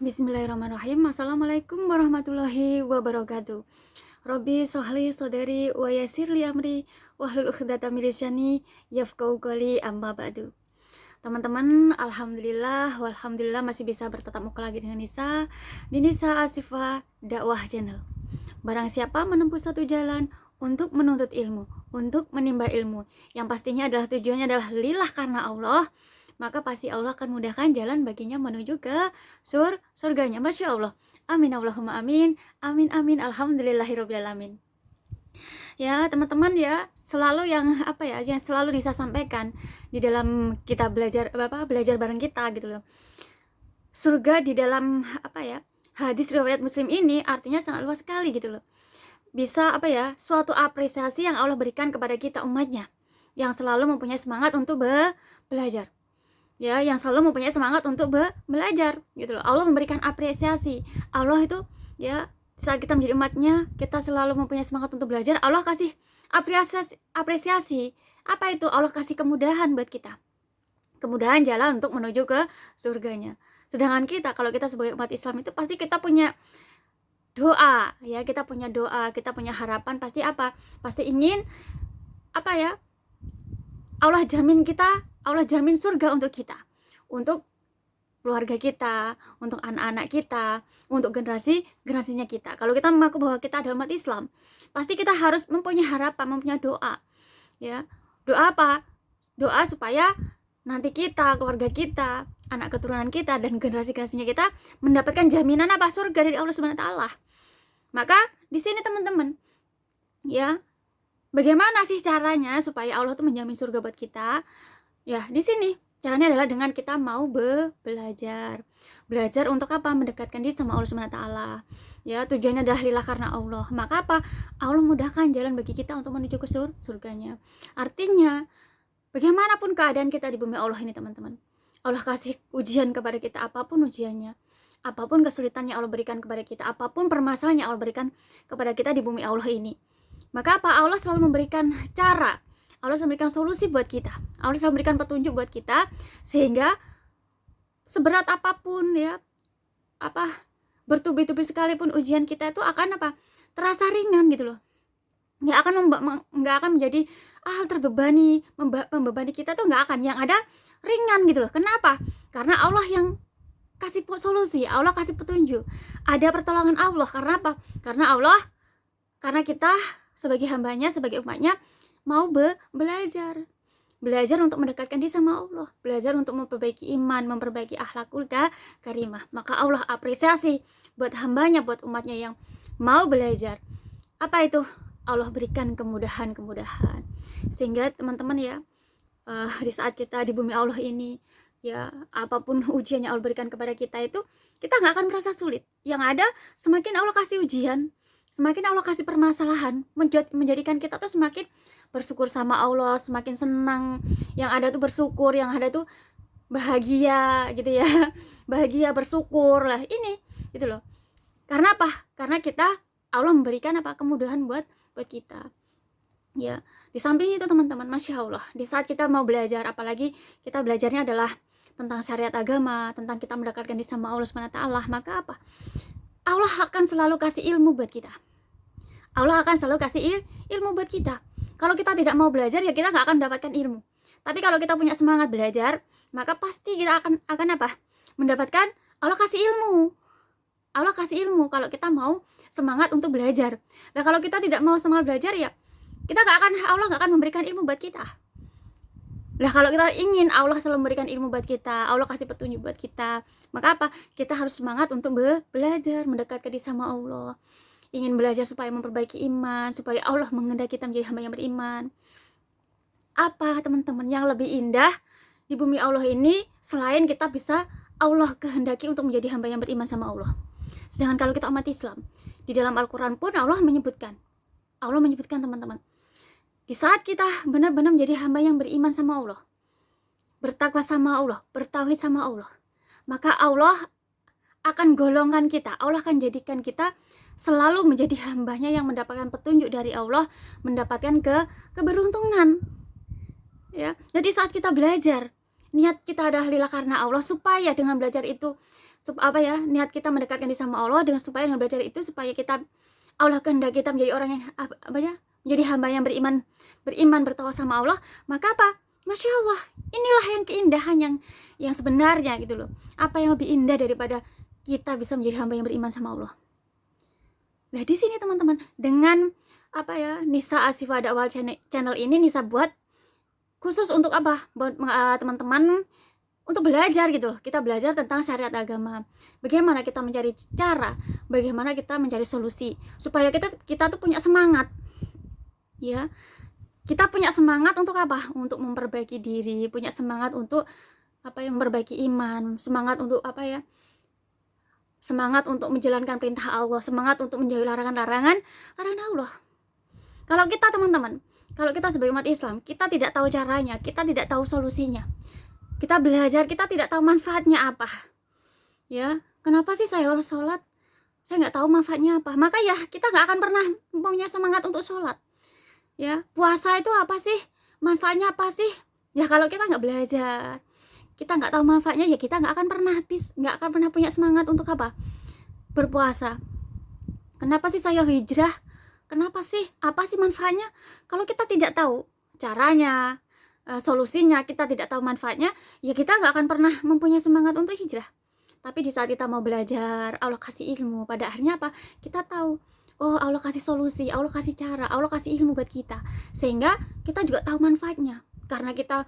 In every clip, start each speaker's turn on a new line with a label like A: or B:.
A: Bismillahirrahmanirrahim. Assalamualaikum warahmatullahi wabarakatuh. Robbi shrahli sadri wa yassirli amri wahlul 'uqdatam min lisani yafqahu qawli amma ba'du. Teman-teman, alhamdulillah masih bisa bertatap muka lagi dengan Nisa di Nisa Asifah Dakwah Channel. Barang siapa menempuh satu jalan untuk menuntut ilmu, untuk menimba ilmu, yang pastinya adalah tujuannya adalah lillah karena Allah, maka pasti Allah akan mudahkan jalan baginya menuju ke surganya. Masya Allah. Amin Allahumma amin. Amin amin. Alhamdulillahirabbil alamin. Ya teman-teman ya, selalu yang selalu Nisa sampaikan di dalam kita belajar bareng kita gitu loh. Surga di dalam hadis riwayat Muslim ini artinya sangat luas sekali gitu loh. Bisa suatu apresiasi yang Allah berikan kepada kita umatnya yang selalu mempunyai semangat untuk belajar. Ya, yang selalu mempunyai semangat untuk belajar gitu loh. Allah memberikan apresiasi. Allah itu ya, saat kita menjadi umatnya, kita selalu mempunyai semangat untuk belajar, Allah kasih apresiasi. Apa itu? Allah kasih kemudahan buat kita. Kemudahan jalan untuk menuju ke surganya. Sedangkan kita, kalau kita sebagai umat Islam itu pasti kita punya doa, ya, kita punya doa, kita punya harapan, pasti apa? Pasti ingin Allah jamin surga untuk kita, untuk keluarga kita, untuk anak-anak kita, untuk generasinya kita. Kalau kita mengaku bahwa kita adalah umat Islam, pasti kita harus mempunyai harapan, mempunyai doa. Ya, doa apa? Doa supaya nanti kita, keluarga kita, anak keturunan kita dan generasi-generasinya kita mendapatkan jaminan surga dari Allah Subhanahu wa taala. Maka di sini teman-teman, ya, bagaimana sih caranya supaya Allah tuh menjamin surga buat kita? Ya, di sini caranya adalah dengan kita mau belajar. Belajar untuk apa? Mendekatkan diri sama Allah Subhanahu wa taala. Ya, tujuannya adalah lillah karena Allah. Maka apa? Allah mudahkan jalan bagi kita untuk menuju ke surganya. Artinya, bagaimanapun keadaan kita di bumi Allah ini, teman-teman, Allah kasih ujian kepada kita, apapun ujiannya, apapun kesulitan yang Allah berikan kepada kita, apapun permasalahan yang Allah berikan kepada kita di bumi Allah ini. Maka apa? Allah selalu memberikan cara, Allah selalu memberikan solusi buat kita, Allah selalu memberikan petunjuk buat kita, sehingga seberat apapun ya, bertubi-tubi sekalipun ujian kita itu akan terasa ringan gitu loh. Nggak akan menjadi membebani kita tuh, nggak akan, yang ada ringan gitu loh. Kenapa? Karena Allah yang kasih solusi, Allah kasih petunjuk, ada pertolongan Allah. Karena apa? Karena kita sebagai hambanya, sebagai umatnya mau belajar untuk mendekatkan diri sama Allah, belajar untuk memperbaiki iman, memperbaiki akhlakul karimah. Maka Allah apresiasi buat hambanya, buat umatnya yang mau belajar. Apa itu? Allah berikan kemudahan, sehingga teman-teman ya, di saat kita di bumi Allah ini, ya, apapun ujian yang Allah berikan kepada kita itu, kita nggak akan merasa sulit. Yang ada, semakin Allah kasih ujian, semakin Allah kasih permasalahan, menjadikan kita tuh semakin bersyukur sama Allah, semakin senang. Yang ada tuh bersyukur, yang ada tuh bahagia gitu ya. Bahagia, bersyukur lah ini gitu loh. Karena apa? Karena Allah memberikan kemudahan buat kita. Ya, di samping itu teman-teman, Masya Allah, di saat kita mau belajar, apalagi kita belajarnya adalah tentang syariat agama, tentang kita mendekatkan diri sama Allah Subhanahu wa taala, maka apa? Allah akan selalu kasih ilmu buat kita. Allah akan selalu kasih ilmu buat kita. Kalau kita tidak mau belajar, ya kita nggak akan mendapatkan ilmu. Tapi kalau kita punya semangat belajar, maka pasti kita akan mendapatkan, Allah kasih ilmu. Allah kasih ilmu kalau kita mau semangat untuk belajar. Nah, kalau kita tidak mau semangat belajar, ya Allah nggak akan memberikan ilmu buat kita. Nah, kalau kita ingin Allah selalu memberikan ilmu buat kita, Allah kasih petunjuk buat kita, maka apa? Kita harus semangat untuk belajar, mendekatkan diri sama Allah. Ingin belajar supaya memperbaiki iman, supaya Allah mengendaki kita menjadi hamba yang beriman. Apa teman-teman yang lebih indah di bumi Allah ini selain kita bisa Allah kehendaki untuk menjadi hamba yang beriman sama Allah? Sedangkan kalau kita umat Islam, di dalam Al-Quran pun Allah menyebutkan teman-teman, di saat kita benar-benar menjadi hamba yang beriman sama Allah, bertakwa sama Allah, bertauhid sama Allah, maka Allah akan golongkan kita, Allah akan jadikan kita selalu menjadi hambanya yang mendapatkan petunjuk dari Allah, mendapatkan keberuntungan. Ya, jadi saat kita belajar, niat kita adalah lillah karena Allah, supaya dengan belajar itu niat kita mendekatkan diri sama Allah dengan belajar itu supaya Allah kehendaki kita menjadi orang yang menjadi hamba yang beriman bertawakal sama Allah. Maka Masya Allah, inilah yang keindahan yang sebenarnya gitu loh. Apa yang lebih indah daripada kita bisa menjadi hamba yang beriman sama Allah. Nah di sini teman-teman, dengan Nisa Asifah Dakwah channel ini Nisa buat khusus untuk buat teman-teman untuk belajar gitu loh. Kita belajar tentang syariat agama, bagaimana kita mencari cara, bagaimana kita mencari solusi, supaya kita tuh punya semangat, ya. Kita punya semangat untuk untuk memperbaiki diri, punya semangat untuk memperbaiki iman, semangat untuk semangat untuk menjalankan perintah Allah, semangat untuk menjauhi larangan Allah. Kalau kita teman-teman, kalau kita sebagai umat Islam, kita tidak tahu caranya, kita tidak tahu solusinya, kita belajar, kita tidak tahu manfaatnya apa, ya. Kenapa sih saya harus sholat? Saya nggak tahu manfaatnya apa. Maka ya kita nggak akan pernah punya semangat untuk sholat, ya. Puasa itu apa sih? Manfaatnya apa sih? Ya kalau kita nggak belajar, kita nggak tahu manfaatnya, ya kita nggak akan pernah punya semangat untuk berpuasa. Kenapa sih saya hijrah? Kenapa sih? Apa sih manfaatnya? Kalau kita tidak tahu caranya, solusinya, kita tidak tahu manfaatnya, ya kita nggak akan pernah mempunyai semangat untuk hijrah. Tapi di saat kita mau belajar, Allah kasih ilmu, pada akhirnya kita tahu, oh Allah kasih solusi, Allah kasih cara, Allah kasih ilmu buat kita, sehingga kita juga tahu manfaatnya. Karena kita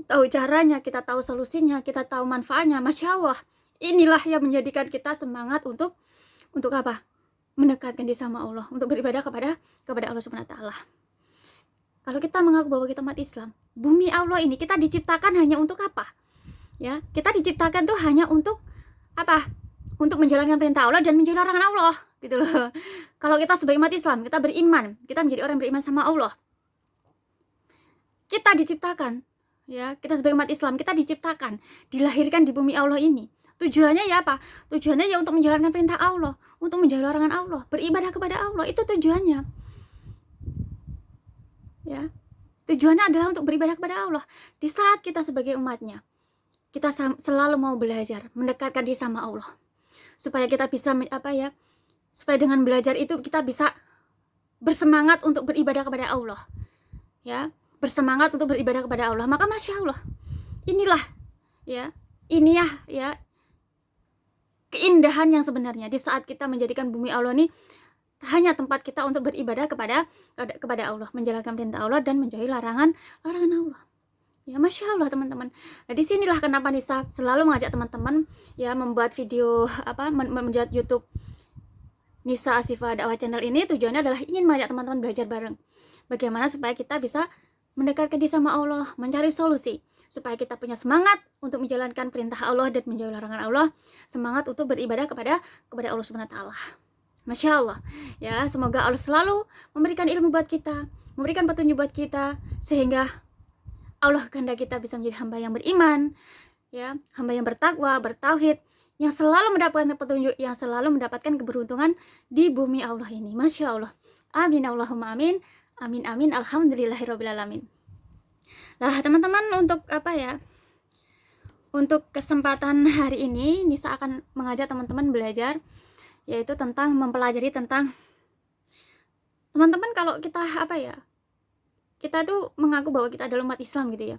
A: tahu caranya, kita tahu solusinya, kita tahu manfaatnya. Masya Allah, inilah yang menjadikan kita semangat untuk mendekatkan diri sama Allah, untuk beribadah kepada Allah Subhanahu wa taala. Kalau kita mengaku bahwa kita umat Islam, bumi Allah ini kita diciptakan hanya untuk apa? Ya, kita diciptakan tuh hanya untuk untuk menjalankan perintah Allah dan menjauhi larangan Allah, gitu loh. Kalau kita sebagai umat Islam, kita beriman, kita menjadi orang yang beriman sama Allah. Kita diciptakan, ya, kita sebagai umat Islam, kita diciptakan, dilahirkan di bumi Allah ini. Tujuannya ya Tujuannya ya untuk menjalankan perintah Allah, untuk menjauhi larangan Allah, beribadah kepada Allah, itu tujuannya. Ya. Tujuannya adalah untuk beribadah kepada Allah. Di saat kita sebagai umatnya, kita selalu mau belajar, mendekatkan diri sama Allah, supaya kita bisa supaya dengan belajar itu kita bisa bersemangat untuk beribadah kepada Allah, ya, bersemangat untuk beribadah kepada Allah. Maka Masya Allah, inilah ya keindahan yang sebenarnya di saat kita menjadikan bumi Allah ini hanya tempat kita untuk beribadah kepada Allah, menjalankan perintah Allah dan menjauhi larangan Allah. Ya Masya Allah teman-teman. Nah disinilah kenapa Nisa selalu mengajak teman-teman ya membuat video membuat YouTube Nisa Asifah Dakwah channel ini. Tujuannya adalah ingin mengajak teman-teman belajar bareng bagaimana supaya kita bisa mendekatkan diri sama Allah, mencari solusi supaya kita punya semangat untuk menjalankan perintah Allah dan menjauhi larangan Allah, semangat untuk beribadah kepada Allah Subhanahu wa taala. Masya Allah, ya, semoga Allah selalu memberikan ilmu buat kita, memberikan petunjuk buat kita, sehingga Allah kehendak kita bisa menjadi hamba yang beriman, ya, hamba yang bertakwa, bertauhid, yang selalu mendapatkan petunjuk, yang selalu mendapatkan keberuntungan di bumi Allah ini. Masya Allah. Amin Allahumma amin. Amin amin. Alhamdulillahirabbil alamin. Nah, teman-teman, untuk untuk kesempatan hari ini Nisa akan mengajak teman-teman belajar, yaitu tentang mempelajari tentang teman-teman, kalau kita kita tuh mengaku bahwa kita adalah umat Islam gitu ya,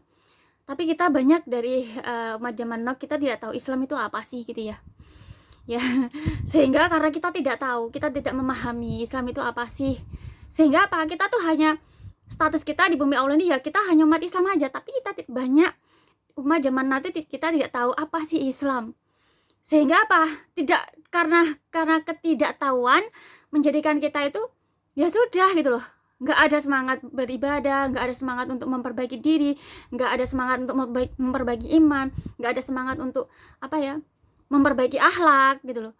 A: tapi kita banyak dari umat zaman now kita tidak tahu Islam itu apa sih gitu ya, sehingga karena kita tidak tahu, kita tidak memahami Islam itu apa sih, sehingga kita tuh hanya status kita di bumi Allah ini ya kita hanya umat Islam aja, tapi kita banyak umat zaman now itu kita tidak tahu apa sih Islam, sehingga tidak karena ketidaktahuan menjadikan kita itu ya sudah gitu loh, nggak ada semangat beribadah, nggak ada semangat untuk memperbaiki diri, nggak ada semangat untuk memperbaiki iman, nggak ada semangat untuk memperbaiki akhlak gitu loh,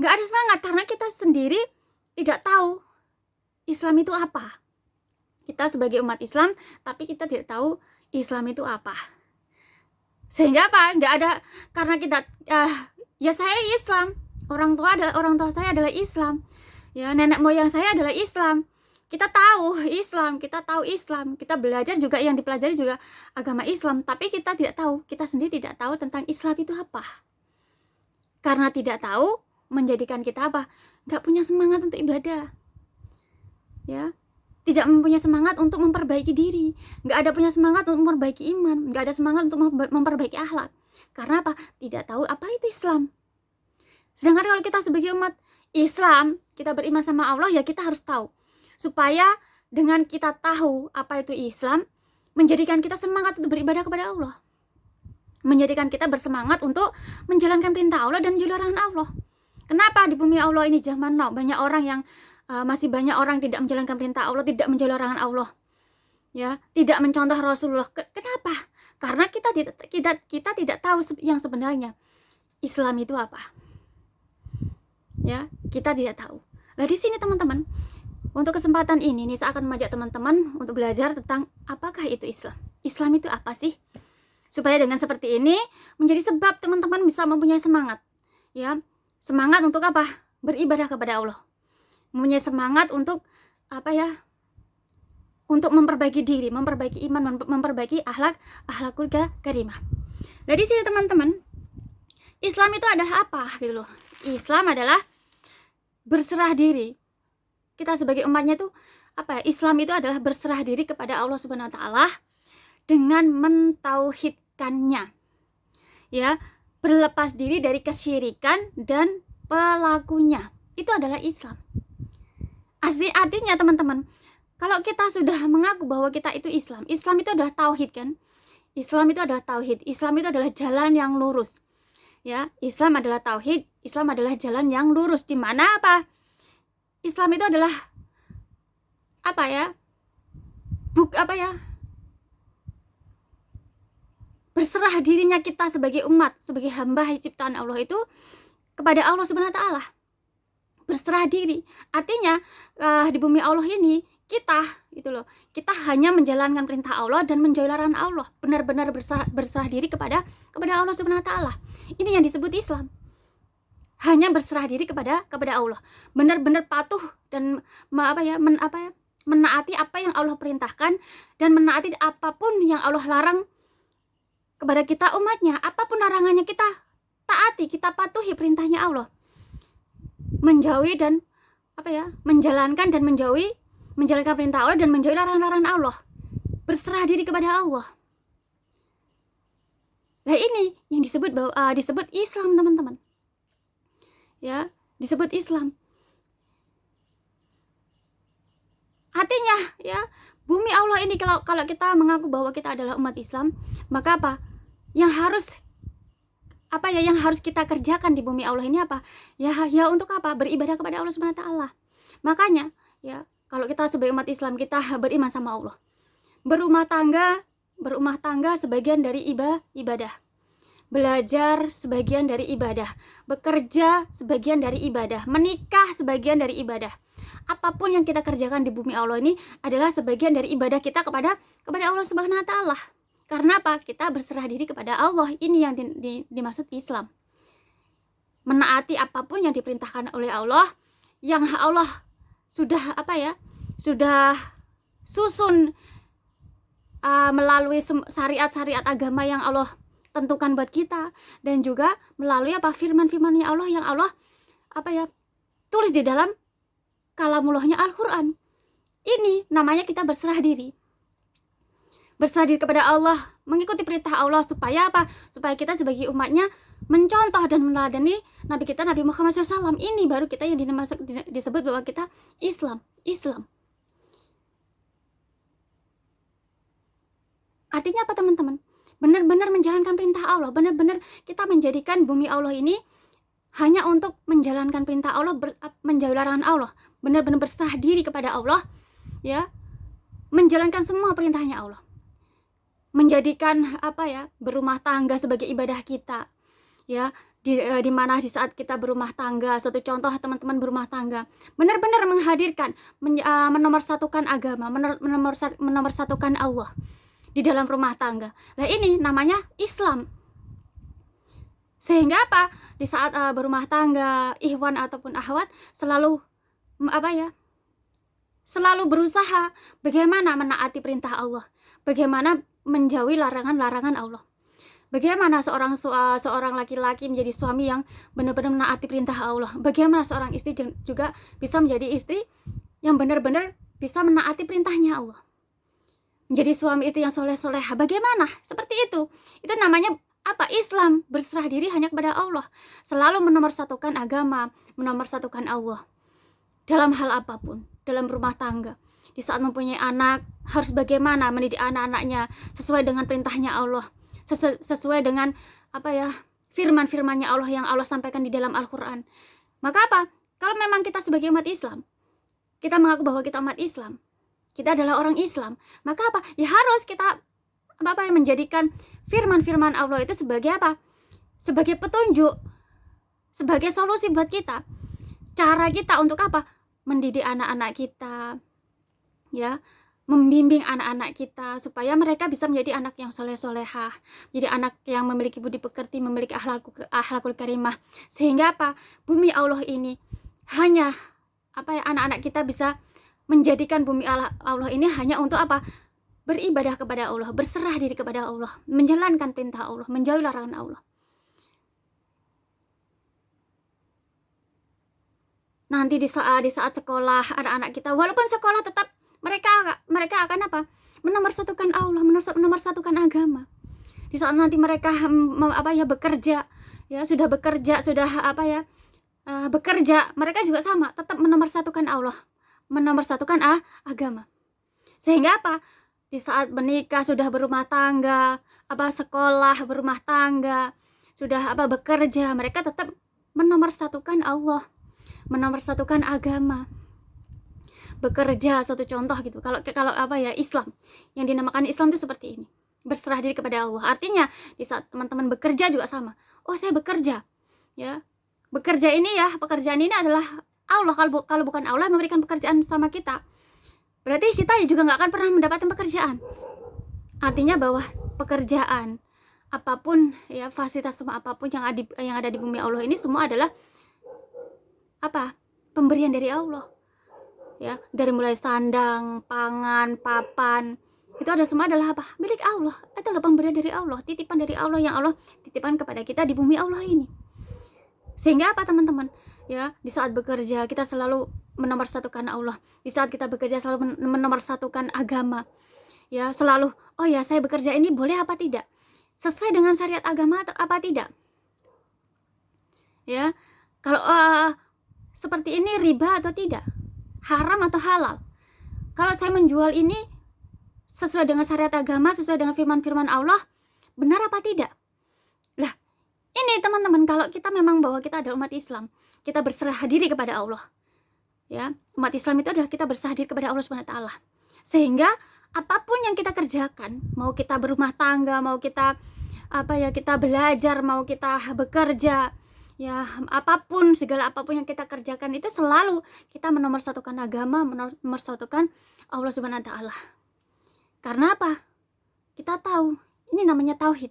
A: nggak ada semangat karena kita sendiri tidak tahu Islam itu apa. Kita sebagai umat Islam tapi kita tidak tahu Islam itu apa, sehingga nggak ada, karena kita ya saya Islam, orang tua saya adalah Islam, ya nenek moyang saya adalah Islam, Kita tahu Islam, kita belajar juga, yang dipelajari juga agama Islam, tapi kita sendiri tidak tahu tentang Islam itu apa. Karena tidak tahu, menjadikan kita apa? Nggak punya semangat untuk ibadah. Ya, tidak mempunyai semangat untuk memperbaiki diri, nggak ada punya semangat untuk memperbaiki iman, nggak ada semangat untuk memperbaiki akhlak. Karena apa? Tidak tahu apa itu Islam. Sedangkan kalau kita sebagai umat Islam, kita beriman sama Allah, ya kita harus tahu. Supaya dengan kita tahu apa itu Islam, menjadikan kita semangat untuk beribadah kepada Allah. Menjadikan kita bersemangat untuk menjalankan perintah Allah dan menjauhi larangan Allah. Kenapa di bumi Allah ini zaman now banyak orang yang masih banyak orang tidak menjalankan perintah Allah, tidak menjauhi larangan Allah. Ya, tidak mencontoh Rasulullah. Kenapa? Karena kita tidak tahu yang sebenarnya Islam itu apa. Ya, kita tidak tahu. Nah, di sini teman-teman, untuk kesempatan ini nih, saya akan mengajak teman-teman untuk belajar tentang apakah itu Islam. Islam itu apa sih? Supaya dengan seperti ini menjadi sebab teman-teman bisa mempunyai semangat. Ya, semangat untuk apa? Beribadah kepada Allah. Mempunyai semangat untuk apa ya? Untuk memperbaiki diri, memperbaiki iman, memperbaiki akhlakul karimah. Nah, di sini teman-teman, Islam itu adalah apa gitu loh. Islam adalah berserah diri. Kita sebagai umatnya tuh apa ya? Islam itu adalah berserah diri kepada Allah Subhanahu wa taala dengan mentauhidkannya. Ya, berlepas diri dari kesyirikan dan pelakunya. Itu adalah Islam. Artinya teman-teman, kalau kita sudah mengaku bahwa kita itu Islam itu adalah tauhid kan? Islam itu adalah tauhid. Islam itu adalah jalan yang lurus. Ya, Islam adalah tauhid, Islam adalah jalan yang lurus, di mana apa? Islam itu adalah apa ya? Berserah dirinya kita sebagai umat, sebagai hamba ciptaan Allah itu kepada Allah Subhanahu wa taala. Berserah diri. Artinya di bumi Allah ini kita hanya menjalankan perintah Allah dan menjauhi larangan Allah. Benar-benar berserah diri kepada Allah Subhanahu wa taala. Ini yang disebut Islam. Hanya berserah diri kepada Allah. Benar-benar patuh dan menaati apa yang Allah perintahkan dan menaati apapun yang Allah larang kepada kita umatnya. Apapun larangannya kita taati, kita patuhi perintahnya Allah. Menjauhi dan menjalankan perintah Allah dan menjauhi larangan Allah. Berserah diri kepada Allah. Nah, ini yang disebut Islam, teman-teman. Ya, disebut Islam. Artinya, ya, bumi Allah ini kalau kita mengaku bahwa kita adalah umat Islam, maka apa? Yang harus kita kerjakan di bumi Allah ini apa? Ya untuk apa? Beribadah kepada Allah Subhanahu wa taala. Makanya, ya, kalau kita sebagai umat Islam, kita beriman sama Allah. Berumah tangga sebagian dari ibadah. Belajar sebagian dari ibadah, bekerja sebagian dari ibadah, menikah sebagian dari ibadah. Apapun yang kita kerjakan di bumi Allah ini adalah sebagian dari ibadah kita kepada Allah Subhanahu wa taala. Karena apa? Kita berserah diri kepada Allah. Ini yang dimaksud Islam. Menaati apapun yang diperintahkan oleh Allah, yang Allah sudah susun melalui syariat agama yang Allah tentukan buat kita, dan juga melalui firman-firmannya Allah yang Allah tulis di dalam kalamullahnya Al-Quran. Ini namanya kita berserah diri. Berserah diri kepada Allah, mengikuti perintah Allah, supaya apa? Supaya kita sebagai umatnya mencontoh dan meneladani Nabi kita, Nabi Muhammad SAW. Ini baru kita yang disebut bahwa kita Islam. Artinya apa, teman-teman? Benar-benar menjalankan perintah Allah, benar-benar kita menjadikan bumi Allah ini hanya untuk menjalankan perintah Allah, menjauhi larangan Allah, benar-benar berserah diri kepada Allah, ya, menjalankan semua perintahnya Allah, menjadikan berumah tangga sebagai ibadah kita, ya, di mana di saat kita berumah tangga, suatu contoh teman-teman berumah tangga, benar-benar menghadirkan, menomorsatukan agama, menomorsatukan Allah di dalam rumah tangga. Nah, ini namanya Islam. Sehingga apa? Di saat berumah tangga, ikhwan ataupun akhwat selalu selalu berusaha bagaimana menaati perintah Allah, bagaimana menjauhi larangan-larangan Allah. Bagaimana seorang laki-laki menjadi suami yang benar-benar menaati perintah Allah. Bagaimana seorang istri juga bisa menjadi istri yang benar-benar bisa menaati perintahnya Allah. Menjadi suami istri yang soleh-soleha. Bagaimana? Seperti itu. Itu namanya apa? Islam. Berserah diri hanya kepada Allah. Selalu menomorsatukan agama, menomorsatukan Allah. Dalam hal apapun. Dalam rumah tangga. Di saat mempunyai anak, harus bagaimana mendidik anak-anaknya sesuai dengan perintahnya Allah. Sesuai dengan firman-firmannya Allah yang Allah sampaikan di dalam Al-Quran. Maka apa? Kalau memang kita sebagai umat Islam, kita mengaku bahwa kita umat Islam, kita adalah orang Islam, maka apa? Ya harus kita menjadikan firman-firman Allah itu sebagai apa? Sebagai petunjuk, sebagai solusi buat kita. Cara kita untuk apa? Mendidik anak-anak kita, ya, membimbing anak-anak kita supaya mereka bisa menjadi anak yang soleh-solehah, menjadi anak yang memiliki budi pekerti, memiliki akhlakul karimah, sehingga apa? Bumi Allah ini hanya anak-anak kita bisa menjadikan bumi Allah ini hanya untuk apa? Beribadah kepada Allah, berserah diri kepada Allah, menjalankan perintah Allah, menjauhi larangan Allah. Nanti di saat sekolah anak-anak kita, walaupun sekolah tetap mereka akan apa? Menomorsatukan Allah, menomorsatukan agama. Di saat nanti mereka bekerja, ya sudah bekerja, bekerja, mereka juga sama, tetap menomorsatukan Allah, menomorsatukan agama. Sehingga apa? Di saat menikah, sudah berumah tangga, sekolah, berumah tangga, sudah bekerja, mereka tetap menomorsatukan Allah, menomorsatukan agama. Bekerja, satu contoh gitu. Kalau Islam, yang dinamakan Islam itu seperti ini, berserah diri kepada Allah. Artinya di saat teman-teman bekerja juga sama. Oh, saya bekerja, ya, bekerja ini ya, pekerjaan ini adalah Allah. Kalau bukan Allah memberikan pekerjaan sama kita, berarti kita juga nggak akan pernah mendapatkan pekerjaan. Artinya bahwa pekerjaan apapun, ya, fasilitas semua apapun yang ada di bumi Allah ini semua adalah pemberian dari Allah. Ya, dari mulai sandang, pangan, papan, itu semua adalah milik Allah. Itu adalah pemberian dari Allah, titipan dari Allah yang Allah titipkan kepada kita di bumi Allah ini. Sehingga teman-teman, ya, di saat bekerja kita selalu menomorsatukan Allah. Di saat kita bekerja selalu menomorsatukan agama. Ya, selalu, oh ya, saya bekerja ini boleh apa tidak? Sesuai dengan syariat agama atau apa tidak? Ya, kalau seperti ini riba atau tidak? Haram atau halal? Kalau saya menjual ini sesuai dengan syariat agama, sesuai dengan firman-firman Allah, benar apa tidak? Lah, ini teman-teman, kalau kita memang bahwa kita adalah umat Islam, kita berserah diri kepada Allah. Ya, umat Islam itu adalah kita berserah diri kepada Allah Subhanahu wa taala. Sehingga apapun yang kita kerjakan, mau kita berumah tangga, mau kita kita belajar, mau kita bekerja, ya, segala apapun yang kita kerjakan itu selalu kita menomorsatukan agama, menomorsatukan Allah Subhanahu wa taala. Karena apa? Kita tahu, ini namanya tauhid.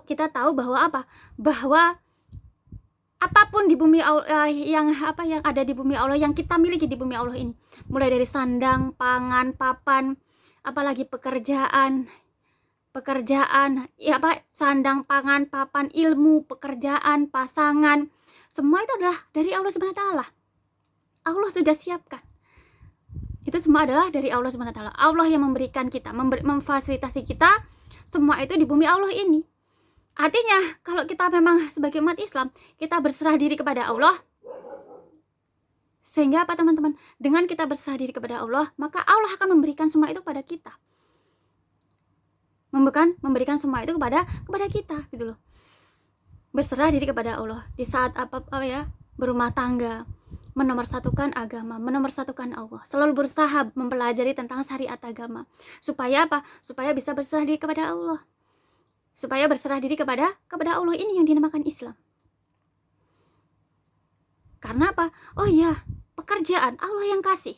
A: Kita tahu bahwa bahwa apapun di bumi Allah, yang ada di bumi Allah, yang kita miliki di bumi Allah ini, mulai dari sandang, pangan, papan, apalagi pekerjaan, ya, sandang, pangan, papan, ilmu, pekerjaan, pasangan, semua itu adalah dari Allah Subhanahu wa taala. Allah sudah siapkan. Itu semua adalah dari Allah Subhanahu wa taala. Allah yang memberikan kita, memfasilitasi kita, semua itu di bumi Allah ini. Artinya, kalau kita memang sebagai umat Islam, kita berserah diri kepada Allah. Sehingga teman-teman? Dengan kita berserah diri kepada Allah, maka Allah akan memberikan semua itu kepada kita. Memberikan semua itu kepada kita, gitu loh. Berserah diri kepada Allah di saat berumah tangga, menomorsatukan agama, menomorsatukan Allah, selalu berusaha mempelajari tentang syariat agama, supaya supaya bisa berserah diri kepada Allah, supaya berserah diri kepada Allah, ini yang dinamakan Islam. Karena oh ya, pekerjaan Allah yang kasih,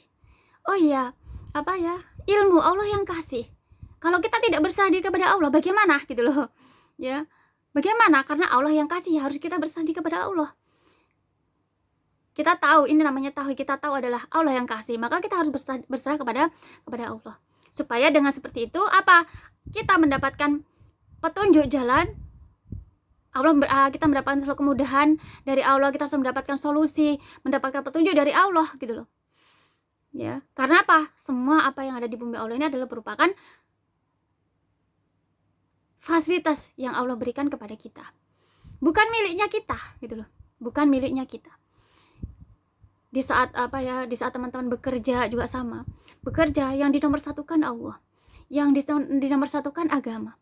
A: oh ya, ilmu Allah yang kasih. Kalau kita tidak berserah diri kepada Allah, bagaimana, gitu loh, ya? Bagaimana? Karena Allah yang kasih, harus kita berserah diri kepada Allah. Kita tahu, ini namanya tauhid, kita tahu adalah Allah yang kasih, maka kita harus berserah kepada Allah. Supaya dengan seperti itu apa? Kita mendapatkan petunjuk jalan Allah, kita mendapatkan selalu kemudahan dari Allah, kita selalu mendapatkan solusi, mendapatkan petunjuk dari Allah gitu loh. Ya, karena apa? Semua apa yang ada di bumi Allah ini adalah merupakan fasilitas yang Allah berikan kepada kita. Bukan miliknya kita gitu loh. Bukan miliknya kita. Di saat di saat teman-teman bekerja juga sama. Bekerja yang dinomorsatukan Allah, yang dinomorsatukan agama.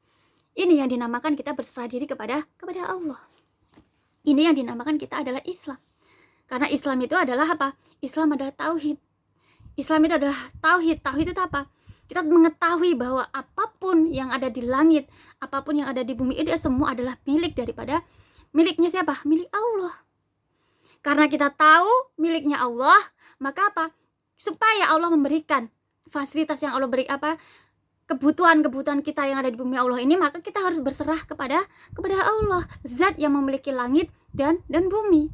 A: Ini yang dinamakan kita berserah diri kepada Allah. Ini yang dinamakan kita adalah Islam. Karena Islam itu adalah apa? Islam adalah tauhid. Islam itu adalah tauhid. Tauhid itu apa? Kita mengetahui bahwa apapun yang ada di langit, apapun yang ada di bumi ini semua adalah miliknya siapa? Milik Allah. Karena kita tahu miliknya Allah, maka apa? Supaya Allah memberikan fasilitas yang Allah beri kebutuhan kita yang ada di bumi Allah ini, maka kita harus berserah kepada Allah, zat yang memiliki langit dan bumi.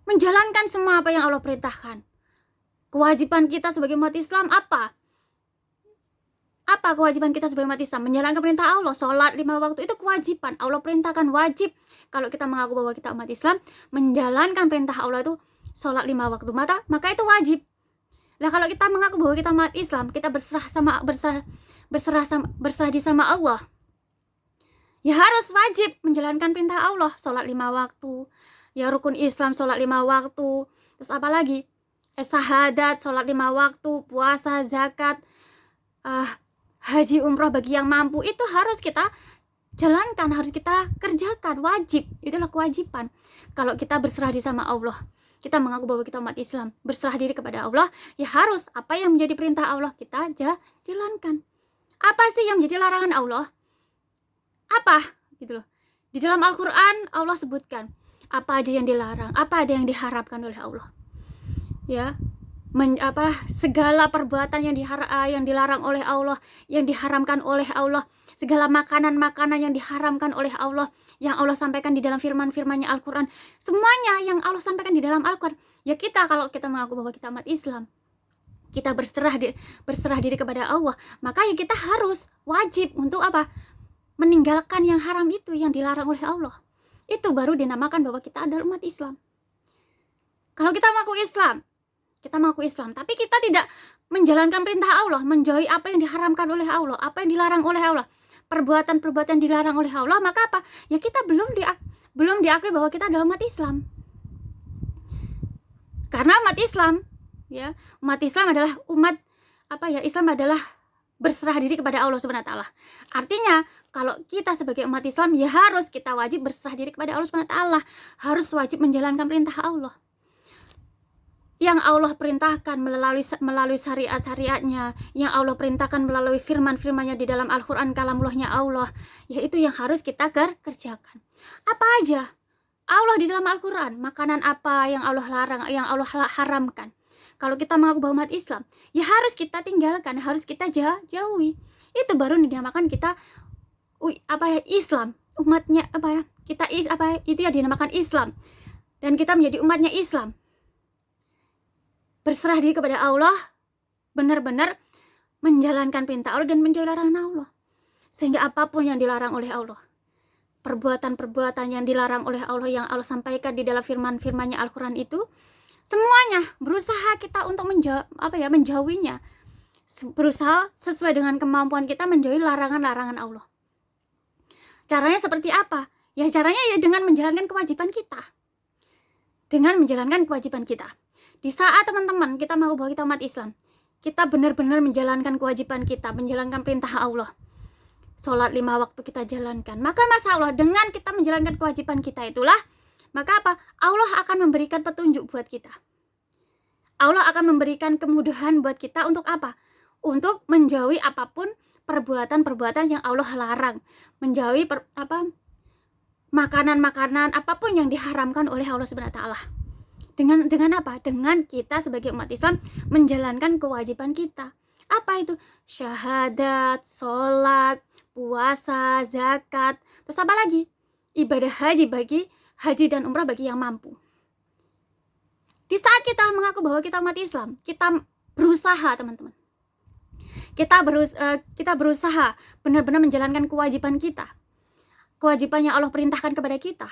A: Menjalankan semua apa yang Allah perintahkan. Kewajiban kita sebagai umat Islam apa? Apa kewajiban kita sebagai umat Islam? Menjalankan perintah Allah. Sholat 5 waktu itu kewajiban. Allah perintahkan, wajib. Kalau kita mengaku bahwa kita umat Islam, menjalankan perintah Allah itu sholat 5 waktu, maka itu wajib. Nah, kalau kita mengaku bahwa kita umat Islam, kita berserah diri sama Allah, ya harus wajib menjalankan perintah Allah. Sholat 5 waktu. Ya rukun Islam, sholat 5 waktu. Terus apa lagi? Syahadat, sholat 5 waktu, puasa, zakat, haji, umroh bagi yang mampu, itu harus kita jalankan, harus kita kerjakan, wajib. Itulah kewajiban. Kalau kita berserah diri sama Allah, kita mengaku bahwa kita umat Islam, berserah diri kepada Allah, ya harus apa yang menjadi perintah Allah kita jalankan. Apa sih yang menjadi larangan Allah? Apa? Gitu loh. Di dalam Al-Qur'an Allah sebutkan apa aja yang dilarang, apa ada yang diharapkan oleh Allah. Ya. Segala perbuatan yang dilarang oleh Allah, yang diharamkan oleh Allah, segala makanan-makanan yang diharamkan oleh Allah, yang Allah sampaikan di dalam firman-firmannya Al-Quran, semuanya yang Allah sampaikan di dalam Al-Quran. Ya kita, kalau kita mengaku bahwa kita umat Islam, kita berserah diri kepada Allah, maka ya kita harus wajib untuk apa? Meninggalkan yang haram itu, yang dilarang oleh Allah. Itu baru dinamakan bahwa kita adalah umat Islam. Kalau kita mengaku Islam, tapi kita tidak menjalankan perintah Allah, menjauhi apa yang diharamkan oleh Allah, apa yang dilarang oleh Allah, perbuatan-perbuatan dilarang oleh Allah, maka apa? Ya kita belum diakui bahwa kita adalah umat Islam. Karena umat Islam, ya, umat Islam adalah Islam adalah berserah diri kepada Allah Subhanahu wa taala. Artinya, kalau kita sebagai umat Islam, ya harus kita wajib berserah diri kepada Allah Subhanahu wa taala, harus wajib menjalankan perintah Allah. Yang Allah perintahkan melalui syariat-syariatnya, yang Allah perintahkan melalui firman-firmannya di dalam Al-Quran, kalamullahnya Allah, yaitu yang harus kita kerjakan. Apa aja? Allah di dalam Al-Quran, makanan apa yang Allah larang, yang Allah haramkan. Kalau kita mengaku bahwa umat Islam, ya harus kita tinggalkan, harus kita jauhi. Itu baru dinamakan kita Islam. Umatnya itu ya dinamakan Islam. Dan kita menjadi umatnya Islam. Berserah diri kepada Allah, benar-benar menjalankan perintah Allah dan menjauhi larangan Allah. Sehingga apapun yang dilarang oleh Allah, perbuatan-perbuatan yang dilarang oleh Allah yang Allah sampaikan di dalam firman-firmannya Al-Quran itu, semuanya berusaha kita untuk menjauhinya. Berusaha sesuai dengan kemampuan kita menjauhi larangan-larangan Allah. Caranya seperti apa? Ya caranya ya dengan menjalankan kewajiban kita. Di saat teman-teman kita mau bahwa kita umat Islam, kita benar-benar menjalankan kewajiban kita, menjalankan perintah Allah. Sholat 5 waktu kita jalankan. Maka Masya Allah, dengan kita menjalankan kewajiban kita itulah, maka apa? Allah akan memberikan petunjuk buat kita. Allah akan memberikan kemudahan buat kita untuk apa? Untuk menjauhi apapun perbuatan-perbuatan yang Allah larang. Menjauhi makanan-makanan apapun yang diharamkan oleh Allah Subhanahu wa taala. Dengan apa? Dengan kita sebagai umat Islam menjalankan kewajiban kita. Apa itu? Syahadat, sholat, puasa, zakat. Terus apa lagi? Ibadah haji dan umrah bagi yang mampu. Di saat kita mengaku bahwa kita umat Islam, kita berusaha, teman-teman. Kita berusaha benar-benar menjalankan kewajiban kita. Kewajiban yang Allah perintahkan kepada kita.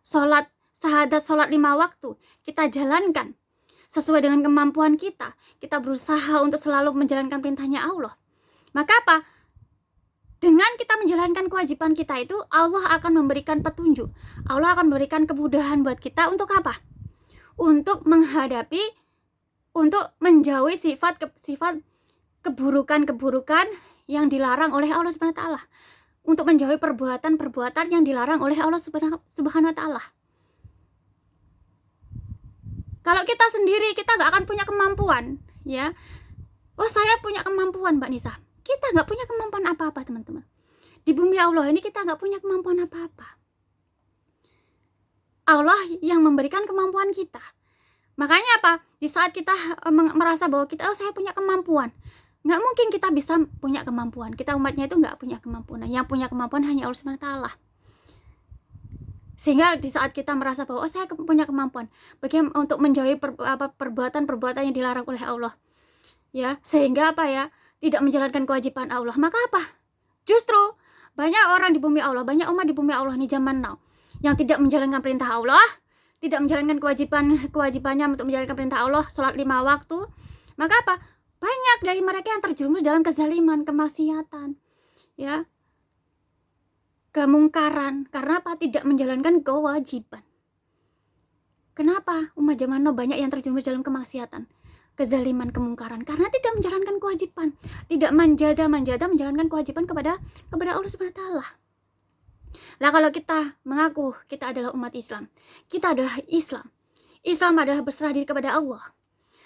A: Syahadat sholat 5 waktu kita jalankan sesuai dengan kemampuan kita. Kita berusaha untuk selalu menjalankan perintahnya Allah. Maka apa? Dengan kita menjalankan kewajiban kita itu, Allah akan memberikan petunjuk. Allah akan memberikan kemudahan buat kita untuk apa? Untuk menjauhi sifat keburukan-keburukan yang dilarang oleh Allah Subhanahu wa taala. Untuk menjauhi perbuatan-perbuatan yang dilarang oleh Allah Subhanahu wa taala. Kalau kita sendiri, kita nggak akan punya kemampuan, ya. Oh, saya punya kemampuan, Mbak Nisa. Kita nggak punya kemampuan apa-apa, teman-teman. Di bumi Allah ini kita nggak punya kemampuan apa-apa. Allah yang memberikan kemampuan kita. Makanya apa? Di saat kita merasa bahwa saya punya kemampuan, nggak mungkin kita bisa punya kemampuan. Kita umatnya itu nggak punya kemampuan. Yang punya kemampuan hanya Allah Subhanahu wa taala. Sehingga di saat kita merasa bahwa saya punya kemampuan bagaimana untuk menjauhi perbuatan-perbuatan yang dilarang oleh Allah, ya, sehingga tidak menjalankan kewajiban Allah, maka justru banyak orang di bumi Allah, banyak umat di bumi Allah di zaman now yang tidak menjalankan perintah Allah, tidak menjalankan kewajibannya untuk menjalankan perintah Allah, sholat 5 waktu. Maka banyak dari mereka yang terjerumus dalam kezaliman, kemaksiatan, ya, kemungkaran. Karena tidak menjalankan kewajiban. Kenapa umat zaman now banyak yang terjerumus dalam kemaksiatan, kezaliman, kemungkaran? Karena tidak menjalankan kewajiban, tidak menjaga menjalankan kewajiban kepada Allah Subhanahu wa taala. Nah, kalau kita mengaku kita adalah umat Islam, kita adalah Islam. Islam adalah berserah diri kepada Allah.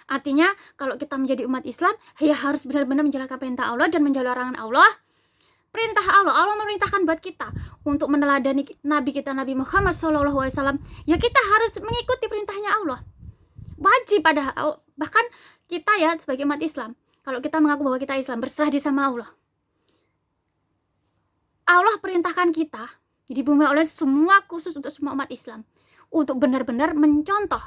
A: Artinya kalau kita menjadi umat Islam, ya harus benar-benar menjalankan perintah Allah dan menjauhi larangan Allah. Perintah Allah memerintahkan buat kita untuk meneladani Nabi kita, Nabi Muhammad SAW. Ya kita harus mengikuti perintahnya Allah. Wajib bahkan kita ya sebagai umat Islam, kalau kita mengaku bahwa kita Islam, berserah diri sama Allah. Allah perintahkan kita di bumi oleh semua, khusus untuk semua umat Islam, untuk benar-benar mencontoh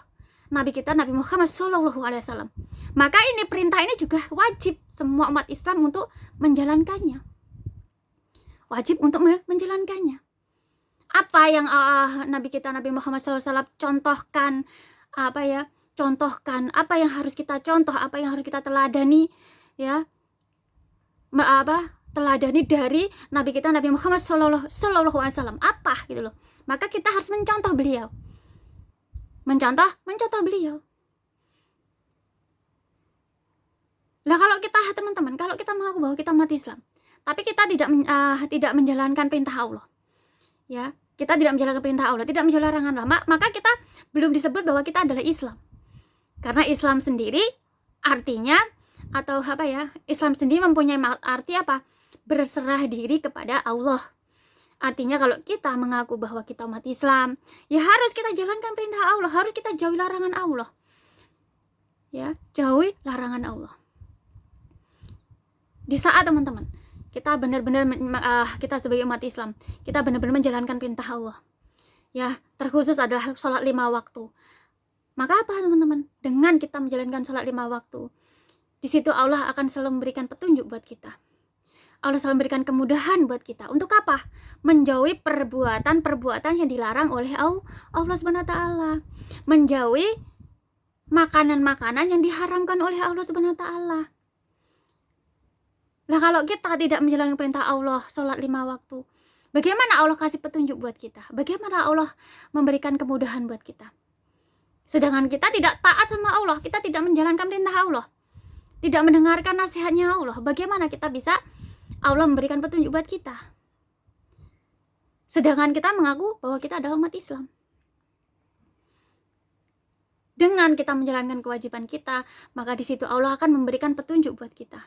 A: Nabi kita, Nabi Muhammad SAW. Maka perintah ini juga wajib semua umat Islam untuk menjalankannya. Wajib untuk menjalankannya. Apa yang Nabi kita, Nabi Muhammad SAW contohkan, apa yang harus kita contoh, apa yang harus kita teladani, ya, teladani dari Nabi kita, Nabi Muhammad SAW, apa gitu loh. Maka kita harus mencontoh beliau, mencontoh beliau. Lah kalau kita, teman-teman, kalau kita mengaku bahwa kita umat Islam, tapi kita tidak menjalankan perintah Allah, ya, kita tidak menjalankan perintah Allah, tidak menjalankan larangan Allah, maka kita belum disebut bahwa kita adalah Islam. Karena Islam sendiri artinya Islam sendiri mempunyai arti berserah diri kepada Allah. Artinya kalau kita mengaku bahwa kita umat Islam, ya harus kita jalankan perintah Allah, harus kita jauhi larangan Allah. Ya, jauhi larangan Allah. Di saat teman-teman kita benar-benar kita sebagai umat Islam, kita benar-benar menjalankan perintah Allah, ya, terkhusus adalah sholat 5 waktu. Maka teman-teman? Dengan kita menjalankan sholat 5 waktu, di situ Allah akan selalu memberikan petunjuk buat kita. Allah selalu memberikan kemudahan buat kita. Untuk apa? Menjauhi perbuatan-perbuatan yang dilarang oleh Allah Subhanahu wa taala. Menjauhi makanan-makanan yang diharamkan oleh Allah Subhanahu wa taala. Lah kalau kita tidak menjalankan perintah Allah, sholat 5 waktu, bagaimana Allah kasih petunjuk buat kita? Bagaimana Allah memberikan kemudahan buat kita? Sedangkan kita tidak taat sama Allah, kita tidak menjalankan perintah Allah, tidak mendengarkan nasihatnya Allah. Bagaimana kita bisa Allah memberikan petunjuk buat kita? Sedangkan kita mengaku bahwa kita adalah umat Islam. Dengan kita menjalankan kewajiban kita, maka di situ Allah akan memberikan petunjuk buat kita.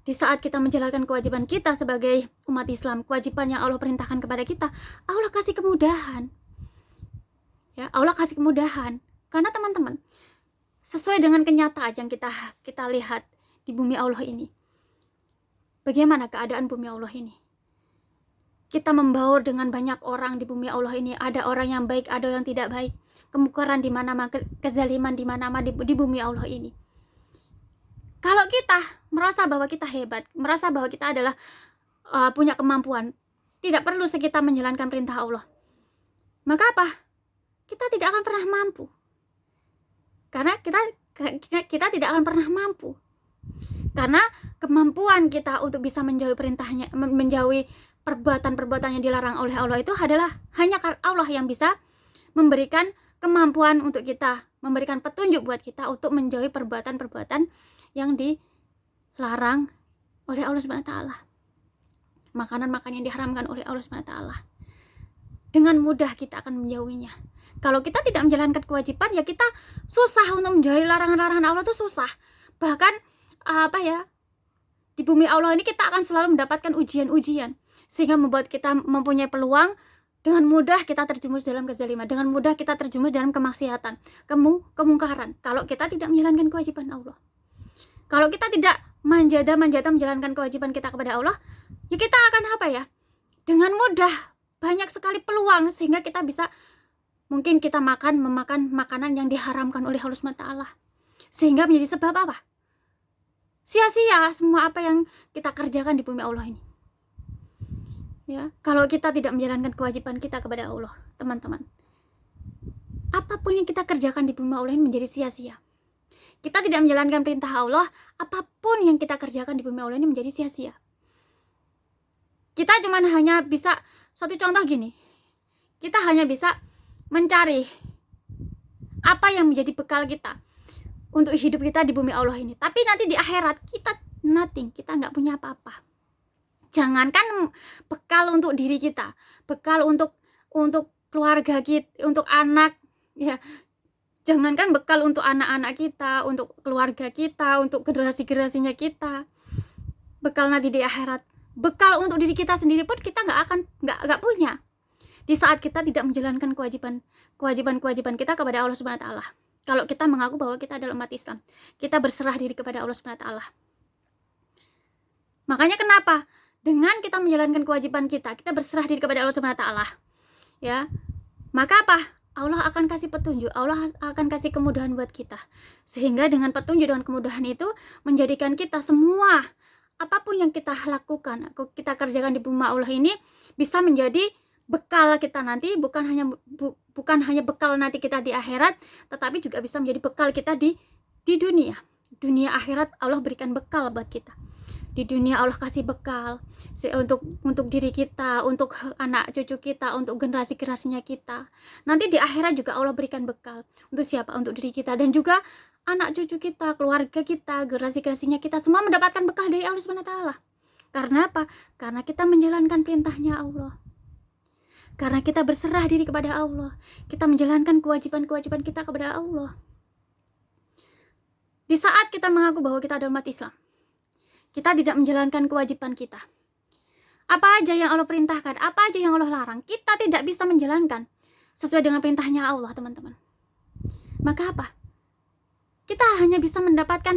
A: Di saat kita menjalankan kewajiban kita sebagai umat Islam, kewajiban yang Allah perintahkan kepada kita, Allah kasih kemudahan. Ya, Allah kasih kemudahan. Karena teman-teman, sesuai dengan kenyataan yang kita lihat di bumi Allah ini. Bagaimana keadaan bumi Allah ini? kita membaur dengan banyak orang di bumi Allah ini. Ada orang yang baik, ada orang tidak baik, kemungkaran di mana-mana, kezaliman di mana-mana di bumi Allah ini. Kalau kita merasa bahwa kita hebat, merasa bahwa kita adalah punya kemampuan, tidak perlu kita menjalankan perintah Allah, maka apa? Kita tidak akan pernah mampu. Karena kita tidak akan pernah mampu. Karena kemampuan kita untuk bisa menjauhi perintahnya, menjauhi perbuatan-perbuatan yang dilarang oleh Allah itu adalah hanya Allah yang bisa memberikan kemampuan untuk kita, memberikan petunjuk buat kita untuk menjauhi perbuatan-perbuatan yang dilarang oleh Allah Subhanahu wa taala. Makanan-makanan yang diharamkan oleh Allah Subhanahu wa taala. Dengan mudah kita akan menjauhinya. Kalau kita tidak menjalankan kewajiban, ya kita susah untuk menjauhi larangan-larangan Allah, itu susah. Bahkan di bumi Allah ini kita akan selalu mendapatkan ujian-ujian, sehingga membuat kita mempunyai peluang dengan mudah kita terjerumus dalam kezaliman, dengan mudah kita terjerumus dalam kemaksiatan, kemungkaran, kalau kita tidak menjalankan kewajiban Allah. Kalau kita tidak manjada menjalankan kewajiban kita kepada Allah, ya kita akan dengan mudah banyak sekali peluang, sehingga kita bisa, mungkin kita memakan makanan yang diharamkan oleh Allah SWT, sehingga menjadi sebab apa? Sia-sia semua apa yang kita kerjakan di bumi Allah ini. Ya, kalau kita tidak menjalankan kewajiban kita kepada Allah, teman-teman, apapun yang kita kerjakan di bumi Allah ini menjadi sia-sia. Kita tidak menjalankan perintah Allah, apapun yang kita kerjakan di bumi Allah ini menjadi sia-sia. Kita hanya bisa, satu contoh gini, kita hanya bisa mencari apa yang menjadi bekal kita untuk hidup kita di bumi Allah ini. Tapi nanti di akhirat kita nothing, kita nggak punya apa-apa. Jangankan bekal untuk diri kita, bekal untuk keluarga kita, untuk anak, ya. Jangankan bekal untuk anak-anak kita, untuk keluarga kita, untuk generasi-generasinya kita. Bekal nanti di akhirat, bekal untuk diri kita sendiri pun kita nggak punya. Di saat kita tidak menjalankan kewajiban kita kepada Allah Subhanahu wa taala. Kalau kita mengaku bahwa kita adalah umat Islam, kita berserah diri kepada Allah Subhanahu wa taala. Makanya kenapa? Dengan kita menjalankan kewajiban kita berserah diri kepada Allah Subhanahu wa taala. Ya. Maka apa? Allah akan kasih petunjuk, Allah akan kasih kemudahan buat kita. Sehingga dengan petunjuk dan kemudahan itu menjadikan kita semua apapun yang kita lakukan, kita kerjakan di bumi Allah ini bisa menjadi bekal kita nanti, bukan hanya bekal nanti kita di akhirat, tetapi juga bisa menjadi bekal kita di dunia akhirat. Allah berikan bekal buat kita. Di dunia Allah kasih bekal untuk diri kita, untuk anak cucu kita, untuk generasinya kita. Nanti di akhirat juga Allah berikan bekal. Untuk siapa? Untuk diri kita, dan juga anak cucu kita, keluarga kita, generasinya kita, semua mendapatkan bekal dari Allah Subhanahu wa taala. Karena apa? Karena kita menjalankan perintahnya Allah. Karena kita berserah diri kepada Allah, kita menjalankan kewajiban kita kepada Allah. Di saat kita mengaku bahwa kita adalah umat Islam, kita tidak menjalankan kewajiban kita. Apa aja yang Allah perintahkan, apa aja yang Allah larang, kita tidak bisa menjalankan sesuai dengan perintahnya Allah, teman-teman. Maka apa? Kita hanya bisa mendapatkan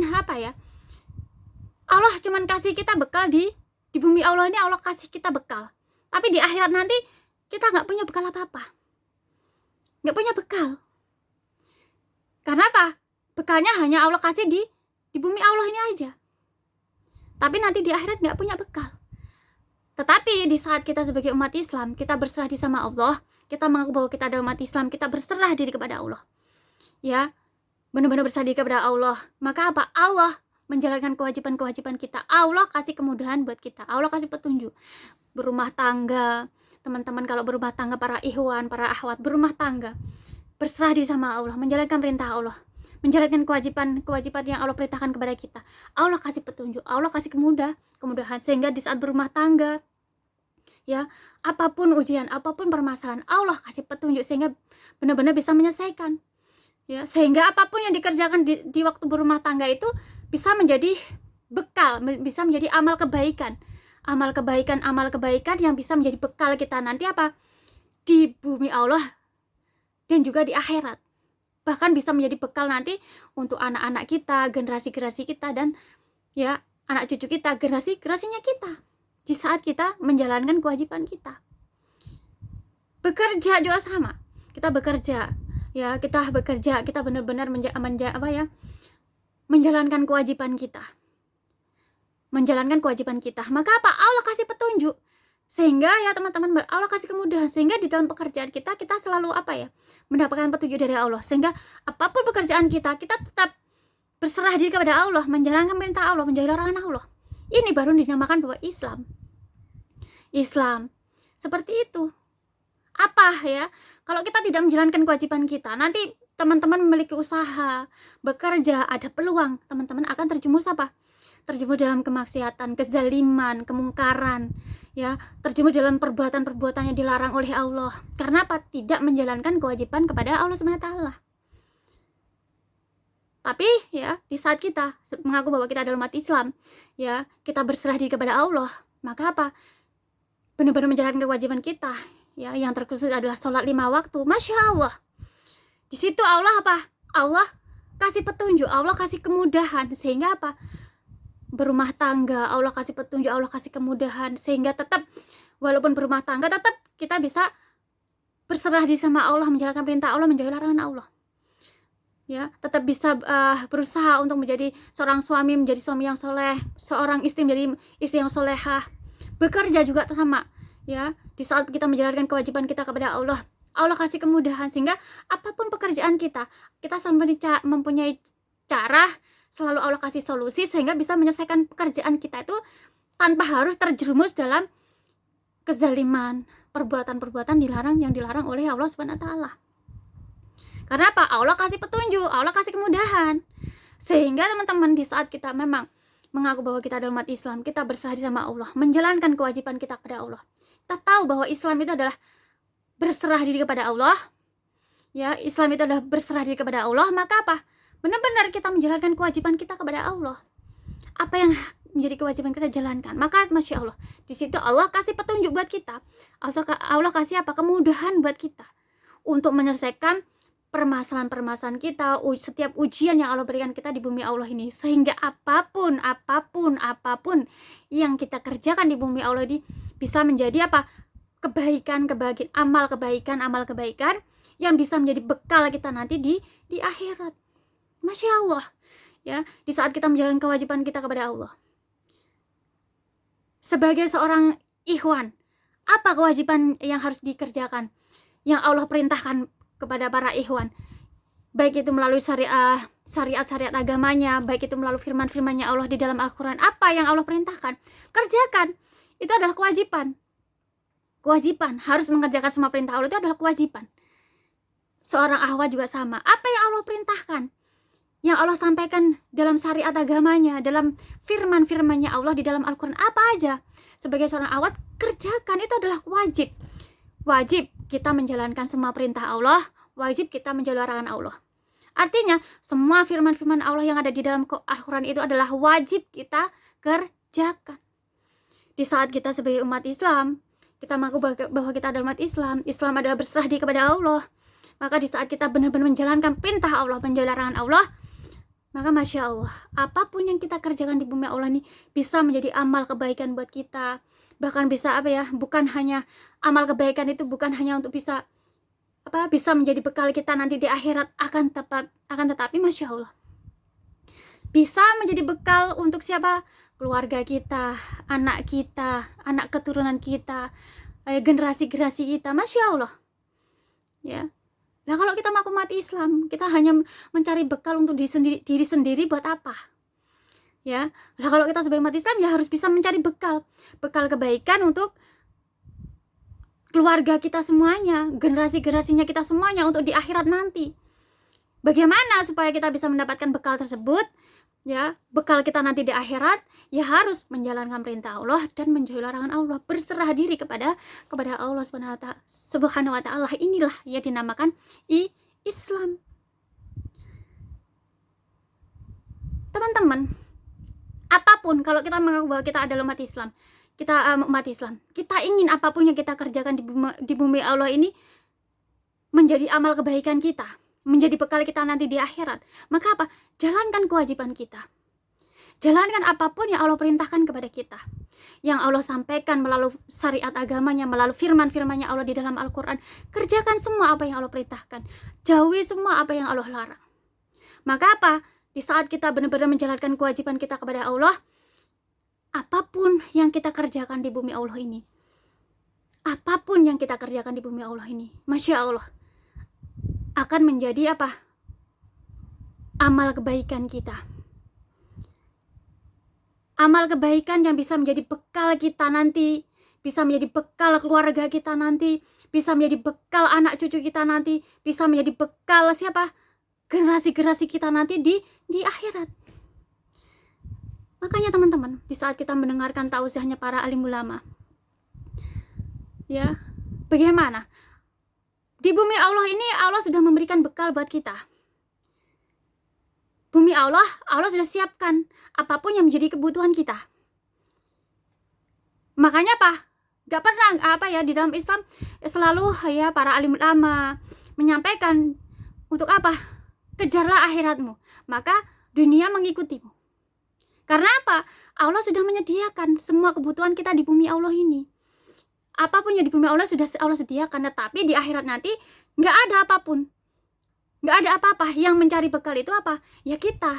A: Allah cuman kasih kita bekal di bumi Allah ini, Allah kasih kita bekal. Tapi di akhirat nanti kita nggak punya bekal apa-apa. Nggak punya bekal. Karena apa? Bekalnya hanya Allah kasih di bumi Allah ini aja. Tapi nanti di akhirat nggak punya bekal. Tetapi di saat kita sebagai umat Islam, kita berserah diri sama Allah, kita mengaku bahwa kita adalah umat Islam, kita berserah diri kepada Allah. Ya, benar-benar berserah diri kepada Allah. Maka apa? Allah menjalankan kewajiban kita. Allah kasih kemudahan buat kita. Allah kasih petunjuk. Berumah tangga, teman-teman kalau berumah tangga, para ikhwan, para akhwat berumah tangga, berserah diri sama Allah, menjalankan perintah Allah, menjalankan kewajiban yang Allah perintahkan kepada kita. Allah kasih petunjuk, Allah kasih kemudahan, sehingga di saat berumah tangga, ya, apapun ujian, apapun permasalahan, Allah kasih petunjuk sehingga benar-benar bisa menyelesaikan. Ya, sehingga apapun yang dikerjakan di waktu berumah tangga itu bisa menjadi bekal, bisa menjadi amal kebaikan yang bisa menjadi bekal kita nanti di bumi Allah dan juga di akhirat. Bahkan bisa menjadi bekal nanti untuk anak-anak kita, generasi kita, dan ya anak cucu kita, generasinya kita, di saat kita menjalankan kewajiban kita. Bekerja juga sama. Kita bekerja, ya, kita benar-benar menjalankan kewajiban kita. Maka apa? Allah kasih petunjuk. Sehingga ya teman-teman, Allah kasih kemudahan, sehingga di dalam pekerjaan kita selalu mendapatkan petunjuk dari Allah, sehingga apapun pekerjaan kita tetap berserah diri kepada Allah, menjalankan perintah Allah, menjauhi larangan Allah. Ini baru dinamakan bahwa Islam seperti itu. Kalau kita tidak menjalankan kewajiban kita, nanti teman-teman memiliki usaha, bekerja, ada peluang teman-teman akan terjerumus dalam kemaksiatan, kezaliman, kemungkaran, ya, terjerumus dalam perbuatan-perbuatan yang dilarang oleh Allah. Karena tidak menjalankan kewajiban kepada Allah SWT. Tapi ya, di saat kita mengaku bahwa kita adalah umat Islam, ya, kita berserah diri kepada Allah, maka benar-benar menjalankan kewajiban kita, ya, yang terkhusus adalah sholat 5 waktu. Masya Allah, di situ Allah Allah kasih petunjuk, Allah kasih kemudahan, sehingga berumah tangga, Allah kasih petunjuk, Allah kasih kemudahan, sehingga tetap walaupun berumah tangga tetap kita bisa berserah diri sama Allah, menjalankan perintah Allah, menjauhi larangan Allah, ya, tetap bisa berusaha untuk menjadi seorang suami, menjadi suami yang soleh, seorang istri menjadi istri yang solehah. Bekerja juga sama, ya, di saat kita menjalankan kewajiban kita kepada Allah, Allah kasih kemudahan, sehingga apapun pekerjaan kita selalu mempunyai cara, selalu Allah kasih solusi, sehingga bisa menyelesaikan pekerjaan kita itu tanpa harus terjerumus dalam kezaliman, perbuatan-perbuatan yang dilarang oleh Allah SWT. Karena Allah kasih petunjuk, Allah kasih kemudahan, sehingga teman-teman di saat kita memang mengaku bahwa kita adalah umat Islam, kita berserah diri sama Allah, menjalankan kewajiban kita kepada Allah. Kita tahu bahwa Islam itu adalah berserah diri kepada Allah, ya, Islam itu adalah berserah diri kepada Allah. Maka benar-benar kita menjalankan kewajiban kita kepada Allah. Apa yang menjadi kewajiban kita jalankan. Maka Masya Allah, di situ Allah kasih petunjuk buat kita. Allah kasih kemudahan buat kita untuk menyelesaikan permasalahan-permasalahan kita, setiap ujian yang Allah berikan kita di bumi Allah ini, sehingga apapun yang kita kerjakan di bumi Allah ini bisa menjadi kebaikan, amal kebaikan yang bisa menjadi bekal kita nanti di akhirat. Masya Allah, ya, di saat kita menjalankan kewajiban kita kepada Allah sebagai seorang ikhwan, apa kewajiban yang harus dikerjakan, yang Allah perintahkan kepada para ikhwan, baik itu melalui syariat agamanya, baik itu melalui firman-firmannya Allah di dalam Al-Quran. Apa yang Allah perintahkan, kerjakan. Itu adalah kewajiban, harus mengerjakan semua perintah Allah, itu adalah kewajiban. Seorang akhwat juga sama, apa yang Allah perintahkan, yang Allah sampaikan dalam syariat agamanya, dalam firman-firmannya Allah di dalam Al-Quran, apa aja, sebagai seorang akhwat kerjakan. Itu adalah wajib kita menjalankan semua perintah Allah, wajib kita menjauhi larangan Allah. Artinya semua firman-firman Allah yang ada di dalam Al-Quran itu adalah wajib kita kerjakan. Di saat kita sebagai umat Islam, kita mengaku bahwa kita adalah umat Islam adalah berserah diri kepada Allah. Maka di saat kita benar-benar menjalankan perintah Allah, menjauhi larangan Allah, maka Masya Allah, apapun yang kita kerjakan di bumi Allah ini bisa menjadi amal kebaikan buat kita. Bahkan bisa bukan hanya amal kebaikan itu, bukan hanya untuk bisa menjadi bekal kita nanti di akhirat, akan tetapi Masya Allah, bisa menjadi bekal untuk siapa? Keluarga kita, anak keturunan kita, generasi kita. Masya Allah, ya. Nah, kalau kita mengaku umat Islam, kita hanya mencari bekal untuk diri sendiri buat apa? Ya. Nah, kalau kita sebagai umat Islam ya harus bisa mencari bekal kebaikan untuk keluarga kita semuanya, generasi-generasinya kita semuanya untuk di akhirat nanti. Bagaimana supaya kita bisa mendapatkan bekal tersebut? Ya, bekal kita nanti di akhirat ya harus menjalankan perintah Allah dan menjauhi larangan Allah, berserah diri kepada Allah Subhanahu wa taala. Inilah yang dinamakan Islam. Teman-teman, apapun, kalau kita mengaku bahwa kita adalah umat Islam, kita ingin apapun yang kita kerjakan di bumi Allah ini menjadi amal kebaikan kita, menjadi bekal kita nanti di akhirat. Maka jalankan kewajiban kita. Jalankan apapun yang Allah perintahkan kepada kita, yang Allah sampaikan melalui syariat agamanya, melalui firman-firmannya Allah di dalam Al-Quran. Kerjakan semua apa yang Allah perintahkan, jauhi semua apa yang Allah larang. Maka apa? Di saat kita benar-benar menjalankan kewajiban kita kepada Allah, apapun yang kita kerjakan di bumi Allah ini, apapun yang kita kerjakan di bumi Allah ini, Masya Allah, akan menjadi apa? Amal kebaikan kita. Amal kebaikan yang bisa menjadi bekal kita nanti, bisa menjadi bekal keluarga kita nanti, bisa menjadi bekal anak cucu kita nanti, bisa menjadi bekal siapa? Generasi-generasi kita nanti di akhirat. Makanya teman-teman, di saat kita mendengarkan tausiahnya para alim ulama, ya, bagaimana? Di bumi Allah ini Allah sudah memberikan bekal buat kita. Bumi Allah sudah siapkan apapun yang menjadi kebutuhan kita. Makanya apa? Gak pernah di dalam Islam selalu ya para alim ulama menyampaikan untuk apa? Kejarlah akhiratmu, maka dunia mengikutimu. Karena apa? Allah sudah menyediakan semua kebutuhan kita di bumi Allah ini. Apapun yang di bumi Allah sudah Allah sediakan, tetapi di akhirat nanti gak ada apapun. Gak ada apa-apa. Yang mencari bekal itu apa? Ya kita.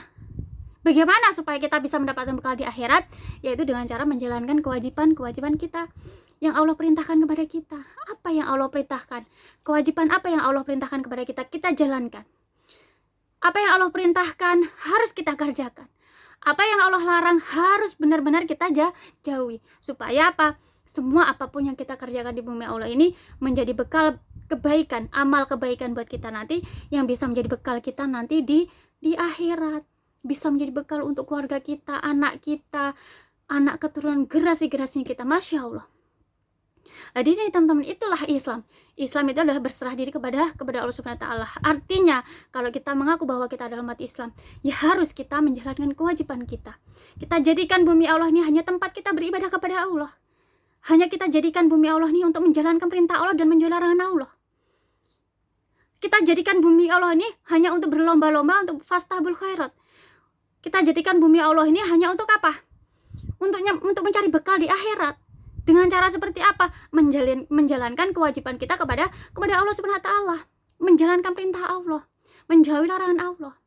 A: Bagaimana supaya kita bisa mendapatkan bekal di akhirat? Yaitu dengan cara menjalankan kewajiban kita yang Allah perintahkan kepada kita. Apa yang Allah perintahkan? Kewajiban apa yang Allah perintahkan kepada kita? Kita jalankan. Apa yang Allah perintahkan harus kita kerjakan. Apa yang Allah larang harus benar-benar kita jauhi. Supaya apa? Semua apapun yang kita kerjakan di bumi Allah ini menjadi bekal kebaikan, amal kebaikan buat kita nanti, yang bisa menjadi bekal kita nanti di akhirat. Bisa menjadi bekal untuk keluarga kita, anak keturunan, generasi-generasinya kita. Masya Allah. Nah, di sini teman-teman, itulah Islam. Islam itu adalah berserah diri kepada Allah Subhanahu wa taala. Artinya, kalau kita mengaku bahwa kita adalah umat Islam, ya harus kita menjalankan kewajiban kita. Kita jadikan bumi Allah ini hanya tempat kita beribadah kepada Allah. Hanya kita jadikan bumi Allah ini untuk menjalankan perintah Allah dan menjauhi larangan Allah. Kita jadikan bumi Allah ini hanya untuk berlomba-lomba untuk fastabul khairat. Kita jadikan bumi Allah ini hanya untuk apa? Untuk mencari bekal di akhirat. Dengan cara seperti apa? Menjalankan kewajiban kita kepada Allah Subhanahu wa taala, menjalankan perintah Allah, menjauhi larangan Allah.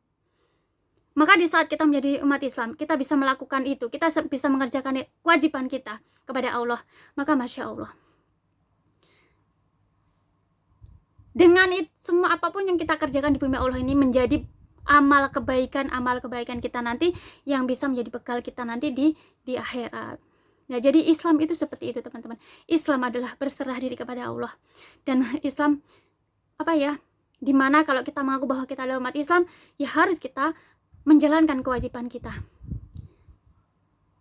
A: Maka di saat kita menjadi umat Islam, kita bisa melakukan itu, kita bisa mengerjakan kewajiban kita kepada Allah. Maka Masya Allah, dengan semua apapun yang kita kerjakan di bumi Allah ini menjadi amal kebaikan kita nanti, yang bisa menjadi bekal kita nanti di akhirat. Ya, jadi Islam itu seperti itu teman-teman. Islam adalah berserah diri kepada Allah. Dan Islam dimana kalau kita mengaku bahwa kita adalah umat Islam, ya harus kita menjalankan kewajiban kita.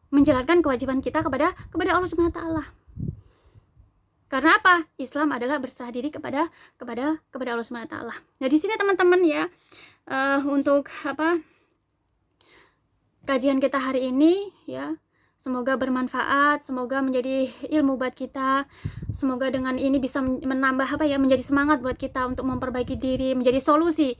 A: Menjalankan kewajiban kita kepada Allah Subhanahu wa taala. Karena apa? Islam adalah berserah diri kepada Allah Subhanahu wa taala. Nah, di sini teman-teman ya, untuk kajian kita hari ini ya, semoga bermanfaat, semoga menjadi ilmu buat kita. Semoga dengan ini bisa menambah menjadi semangat buat kita untuk memperbaiki diri, menjadi solusi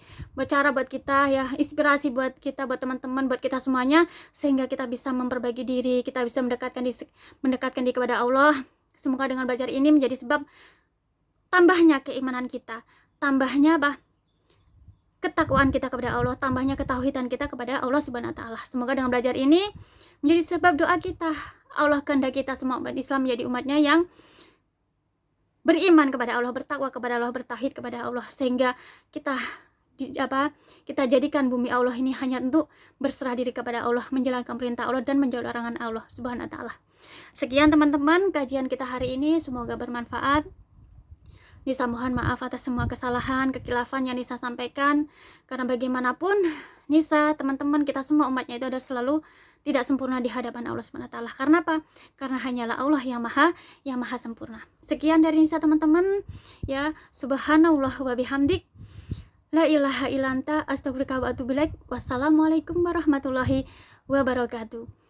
A: cara buat kita ya, inspirasi buat kita, buat teman-teman, buat kita semuanya, sehingga kita bisa memperbaiki diri, kita bisa mendekatkan diri kepada Allah. Semoga dengan belajar ini menjadi sebab tambahnya keimanan kita, tambahnya ketakwaan kita kepada Allah, tambahnya ketauhidan kita kepada Allah Subhanahu wa taala. Semoga dengan belajar ini menjadi sebab doa kita, Allah kehendaki kita semua umat Islam menjadi umatnya yang beriman kepada Allah, bertakwa kepada Allah, bertauhid kepada Allah, sehingga kita jadikan bumi Allah ini hanya untuk berserah diri kepada Allah, menjalankan perintah Allah dan menjauhi larangan Allah Subhanahu wa taala. Sekian teman-teman kajian kita hari ini, semoga bermanfaat. Nisa mohon maaf atas semua kesalahan, kekilafan yang Nisa sampaikan, karena bagaimanapun Nisa, teman-teman, kita semua umatnya itu adalah selalu tidak sempurna di hadapan Allah Subhanahu wa taala. Karena apa? Karena hanyalah Allah yang maha sempurna. Sekian dari Nisa teman-teman ya, subhanallah wa bihamdik, la ilaha illa anta, astaghfiruka wa atubu ilaik. Wassalamualaikum warahmatullahi wabarakatuh.